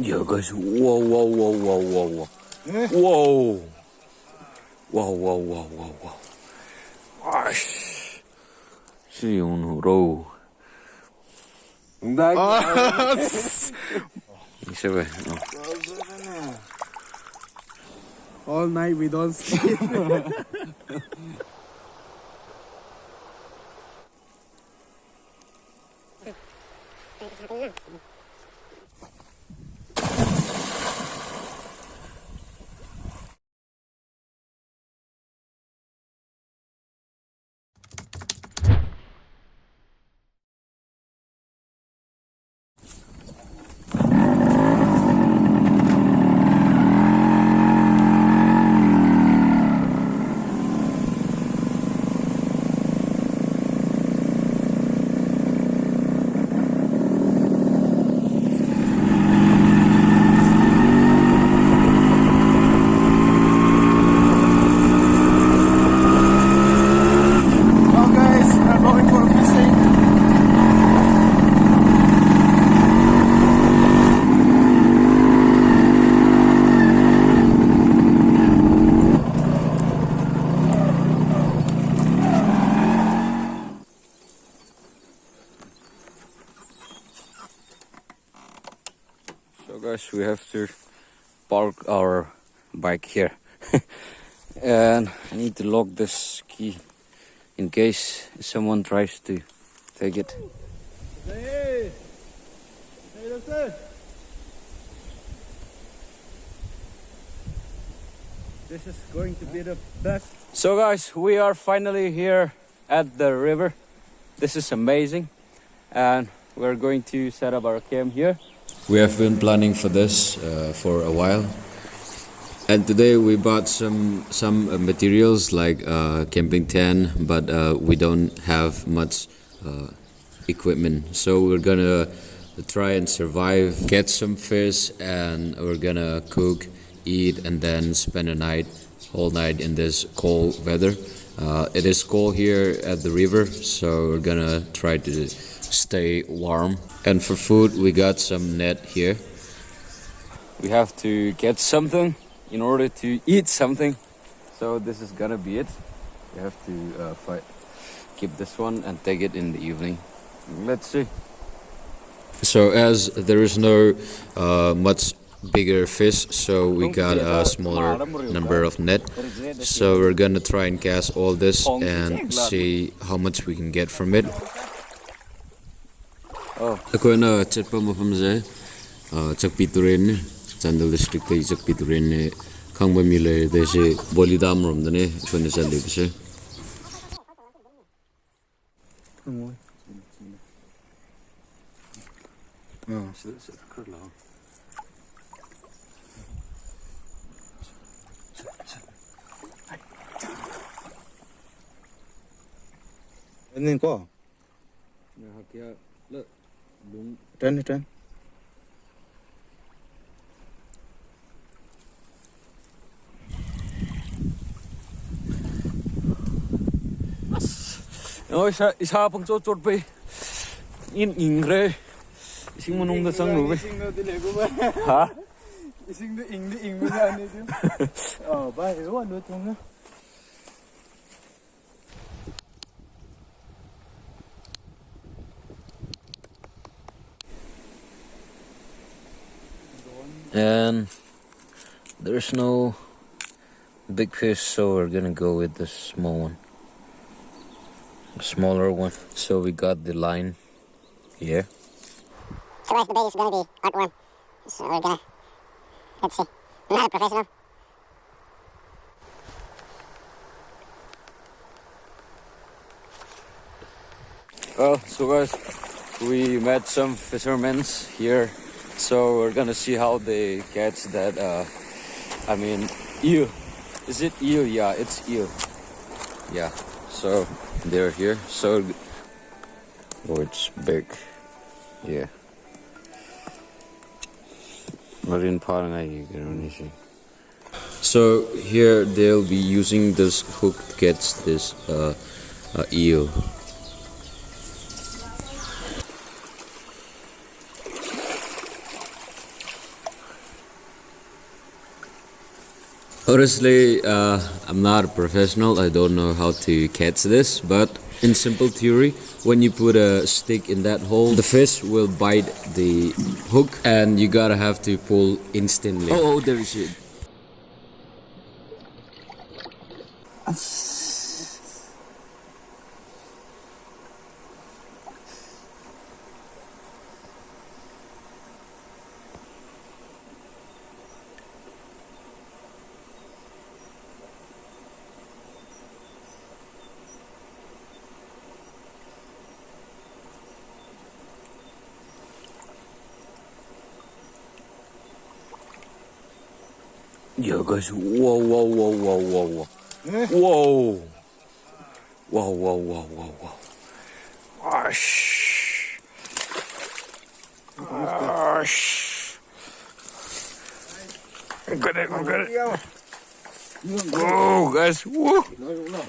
Yeah, guys. Whoa, whoa, whoa, whoa, whoa, whoa. Whoa. Whoa, whoa, whoa, whoa, whoa. Gosh. See you on the road. All night we don't sleep. So guys, we have to park our bike here. And I need to lock this key in case someone tries to take it. Hey, that's it. This is going to be the best. So guys, we are finally here at the river. This is amazing. And we're going to set up our camp here. We have been planning for this for a while. And today we bought some materials like camping tent, but we don't have much equipment. So we're gonna try and survive, get some fish, and we're gonna cook, eat, and then spend a whole night in this cold weather. It is cold here at the river, so we're gonna try to stay warm. And for food, we got some net here. We have to get something in order to eat something. So this is gonna be it. We have to keep this one and take it in the evening. Let's see. So as there is no much bigger fish, so we got a smaller number of net. So we're gonna try and cast all this and see how much we can get from it. Akoina chatpa mafam je chakpi turen Chandel district te chakpi turen khangba mi le de se bolidam rom dane akoina chale bise Nên có. Trên. Ôi isa pang chot pe in ingre ising manung da sang lu Ising no dile ko ba? ha Ising do ing mo na ni du. Oh, ba ro ano tong na. And there's no big fish, so we're gonna go with the small one, a smaller one. So we got the line here. So guys, the bait is gonna be heartworm. So we're gonna, let's see. I'm not a professional. So guys, we met some fishermen here. So we're gonna see how they catch that, eel. Is it eel? Yeah, it's eel. Yeah, so they're here. So, oh, it's big. Yeah. So here they'll be using this hook to catch this eel. Honestly, I'm not a professional. I don't know how to catch this, but in simple theory, when you put a stick in that hole, the fish will bite the hook, and you gotta have to pull instantly. Oh, there is it. Yeah, guys. Whoa, whoa, whoa, whoa, whoa, whoa. Whoa. Whoa, whoa, whoa, whoa, whoa. Ash. Ash. Got it, got it. Whoa, guys. Whoa.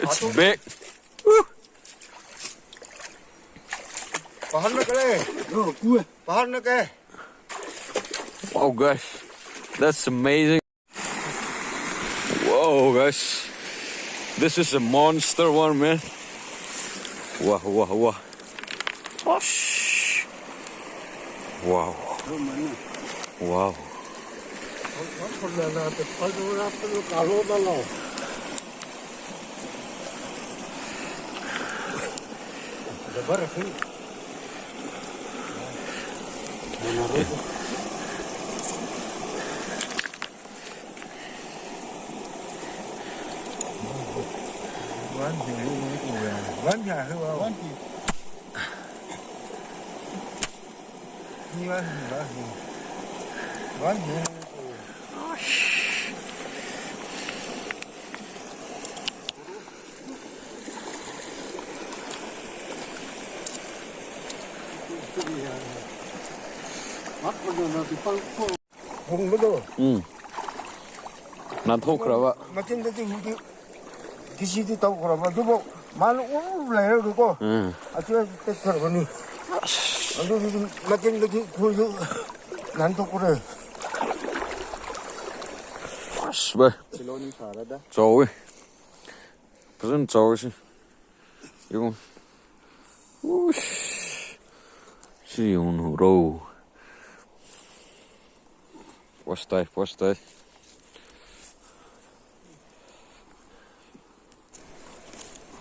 It's big. Woo. Wow, guys. That's amazing. Whoa, guys. This is a monster one, man. Wow, wow, wow. Whoosh. Wow. Wow. 난 토크라봐. 기시도 더 그러면 두고 많은 울래요 그거. 아주 때처럼 안도 지금 맞긴 거지 그 난도 그래. 씨발. 지론이 잘하다. 저기. 무슨 저기. 이거. 우씨. 시온으로. Постай, постай.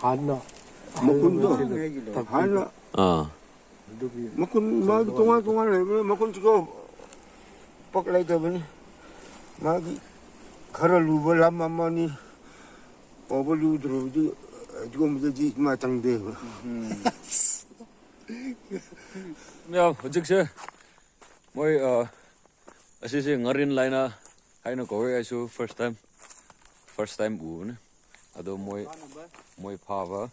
하나. 먹군도. 하나. 먹군 막 동안 내면 먹군 지고 뻑라이 되면 막 가를 루벌 한만만이 어벌루 들어오지 지금 뭐지 마땅대. 야, 어떻게 moi asisi Ngarin Laina haina ko asu first time un ado moi phava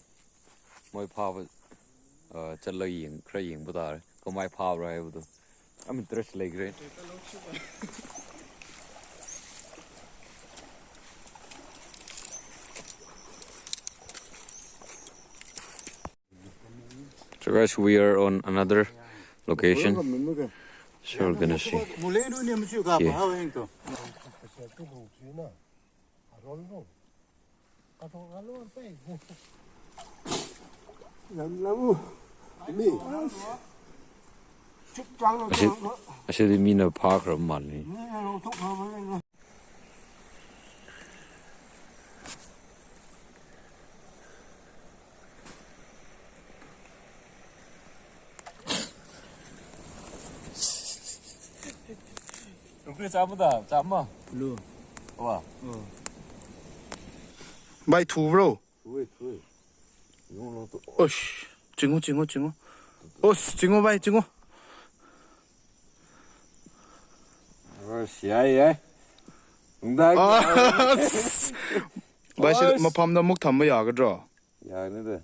chatla ying khra ying budar ko mai phava hai budu am interest like right So guys, we are on another location. So we're gonna see. I said the mean a park of money. 그래 잡다 잡마 루 와 마이 투 브로 투 이거는 또 어씨 징어 어씨 징어 바이 징어 어씨야예 응당 마시 마팜다 목 담마 야거든 야는데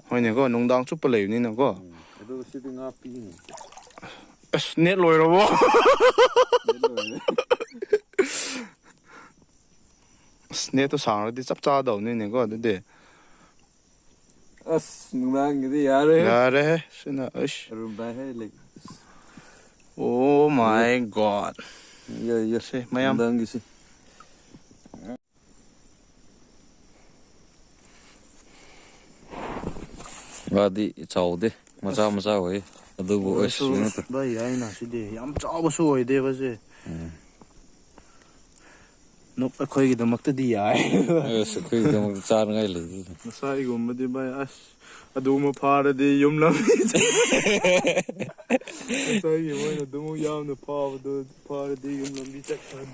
아니 그 농당 쭉 벌레니는 거 그래도 시딩아 삐니 어씨 넷 로이로 스네도 상어디 짭짜다오네 내가 근데 어스 능당이디 야래 야래 신나 어씨 룸바해 렉 오 마이 갓 야야 세 마얌 능당기시 Gadi chawde macha macha hoy adubu asina bai ai na si de yam chaw su oi de ba se nok akhoi gi damak ta di ai es khoi dam char ngai le sai gum de bai as adu ma phara de yum lam sai gi moi na du yam na pha do phara de yum lam bi chak khan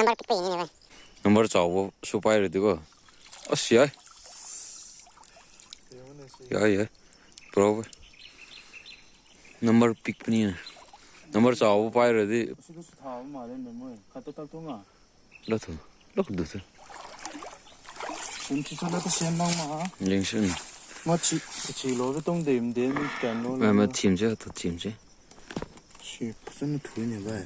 Number pick pa yun. number chawo supai re digo asya ya pro number pick pani number chawo pai re di si ko tha ma le na moi khato tak to nga lo thu lo du thu sim chi chala ta sen nang ma ling sun ma chi lo de tong de im de ni kan lo ma team je to team je si pusan thu ni bai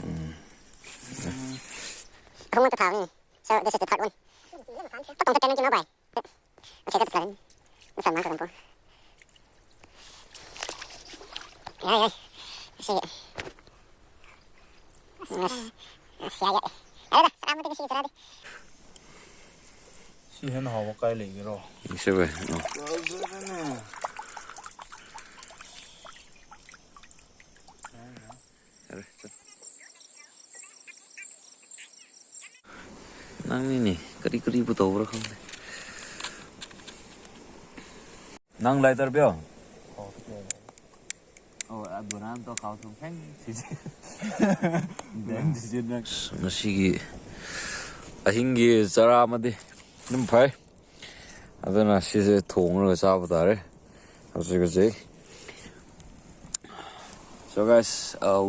Không có thảo. So this is the third one. Tất cả tên nó bài. Okay, that's good. Nó phải mang cái Yeah. See it. Yes. Yeah. Ada, sama dengan sih tadi. si hen ha wa kai le gi ro se ve nang ni kari bu to ra không nang lai tar bio adunan to khao thung pheng den si na ngasi ahingi chara ma di nim phai adana si se thong ro cha ba tare so guys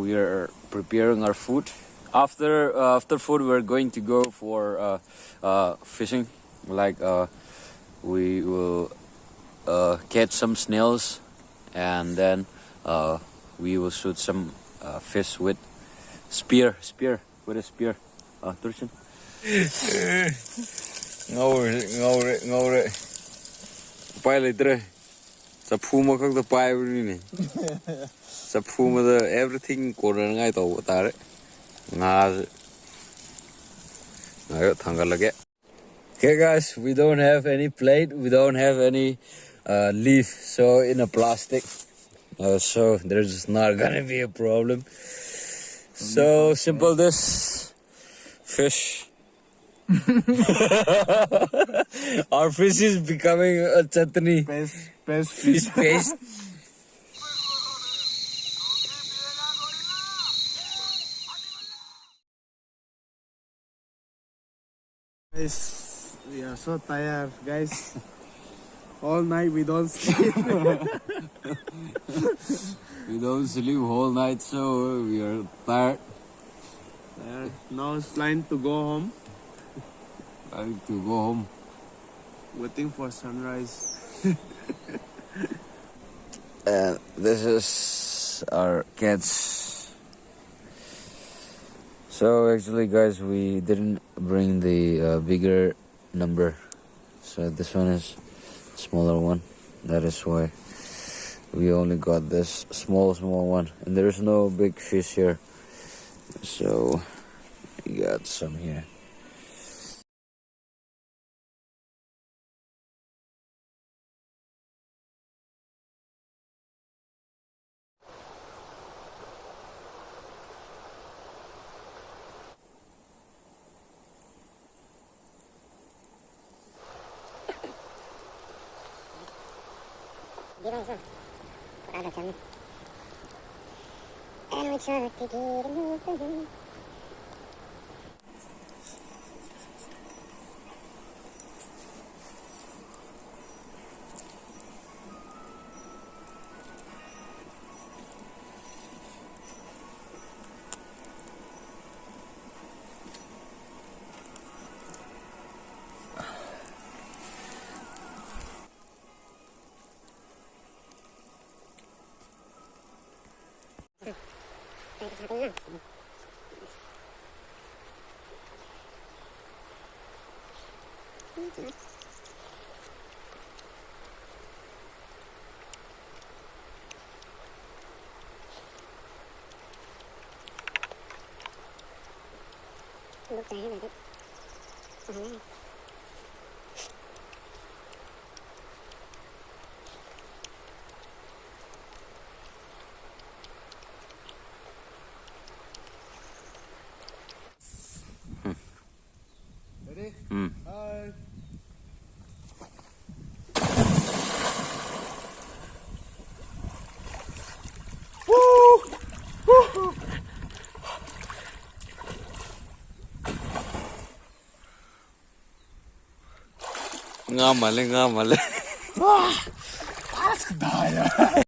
we are preparing our food after food we're going to go for fishing like we will catch some snails and then we will shoot some fish with spear with a spear Turchin ngầu pai lại tre sa phu ma khak da pai ni sa phu ma da everything ko ra ngai to ta re nga ayo thangal lage okay guys we don't have any plate we don't have any leaf so in a plastic so there's not gonna be a problem so simple this fish our fish is becoming a chutney best fish paste guys we are so tired guys all night we don't sleep we don't sleep whole night so we are tired now it's time to go home time to go home waiting for sunrise and this is our cats so actually guys we didn't bring the bigger number so this one is smaller one that is why we only got this small one and there is no big fish here so we got some here And we try to get moving. Look down at it. Ready? Hmm. Hi. Ngamale, ngamale. Daya.